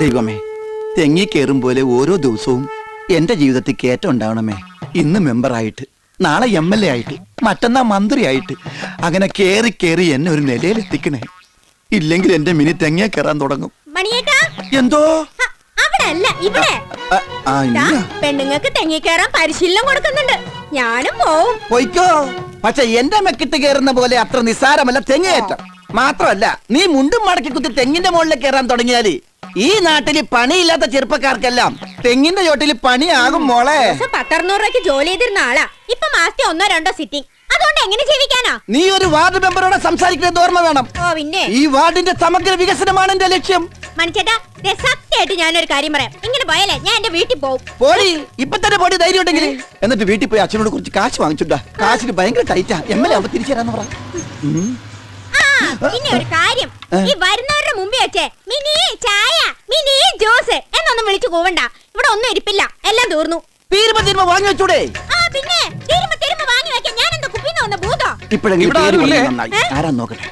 ദൈവമേ, തെങ്ങി കയറും പോലെ ഓരോ ദിവസവും എന്റെ ജീവിതത്തിൽ കയറ്റം ഉണ്ടാവണമേ. ഇന്ന് മെമ്പറായിട്ട്, നാളെ MLA ആയിട്ട്, മറ്റന്നാ മന്ത്രിയായിട്ട്, അങ്ങനെ കേറി കേറി എന്നെ ഒരു നിലയിൽ എത്തിക്കണേ. ഇല്ലെങ്കിൽ എന്റെ മിനി തെങ്ങിയ കയറാൻ തുടങ്ങും. എന്തോ പെണ്ണുങ്ങൾക്ക് തെങ്ങി കയറാൻ പരിശീലനം കൊടുക്കുന്നുണ്ട്. ഞാനും പോവും. പോയിക്കോ. പക്ഷെ എന്റെ മെക്കിട്ട് കയറുന്ന പോലെ അത്ര നിസ്സാരമല്ല തെങ്ങേറ്റം. മാത്രമല്ല, നീ മുണ്ടും മടക്കി കുത്തി തെങ്ങിന്റെ മുകളിൽ കയറാൻ തുടങ്ങിയാല് ഈ നാട്ടില് പണിയില്ലാത്ത ചെറുപ്പക്കാർക്കെല്ലാം തെങ്ങിന്റെ ചോട്ടിൽ പണിയാകും മോളെ. 100-200 രൂപയ്ക്ക് ജോലി ചെയ്തിരുന്ന ആളാ. ഇപ്പൊ മാസത്തിൽ 1-2 സിറ്റിംഗ്. അതുകൊണ്ട് എങ്ങനെ ജീവിക്കാനാ? നീ ഒരു വാർഡ് മെമ്പറോട് സംസാരിക്കുന്നത് ഓർമ്മ വേണം. പിന്നെ ഈ വാർഡിന്റെ സമഗ്ര വികസനമാണ് എന്റെ ലക്ഷ്യം. മണിച്ചേട്ടാ, സത്യമായിട്ട് ഞാനൊരു കാര്യം പറയാം. ഇങ്ങനെ പോയാലേ ഞാൻ എന്റെ വീട്ടിൽ പോകും. പോടി, ഇപ്പൊ തന്നെ പോടി, ധൈര്യം ഉണ്ടെങ്കിൽ. എന്നിട്ട് വീട്ടിൽ പോയി അച്ഛനോട് കുറച്ച് കാശ് വാങ്ങിച്ചുണ്ടാ. കാശിന് ഭയങ്കര ടൈറ്റാ. MLA ആവുമ്പോ തിരിച്ചു തരാന്ന് പറ. പിന്നെ ഒരു കാര്യം, ഈ വരുന്നവരുടെ മുമ്പിൽ വെച്ചേ മിനി ചായ, മിനി ജ്യൂസ് എന്നൊന്നും വിളിച്ചു കൂവണ്ട. ഇവിടെ ഒന്നും ഇരിപ്പില്ല, എല്ലാം തീർന്നു. തീരുമ്പോ വാങ്ങി വെച്ചൂടെ? പിന്നെ തീരുമ്പോ വാങ്ങി വെക്കാൻ ഞാൻ എന്താ കുപ്പിന്ന് വന്ന ഭൂതോ? ഇപ്പോഴെങ്കിലും ആരാ നോക്കട്ടെ.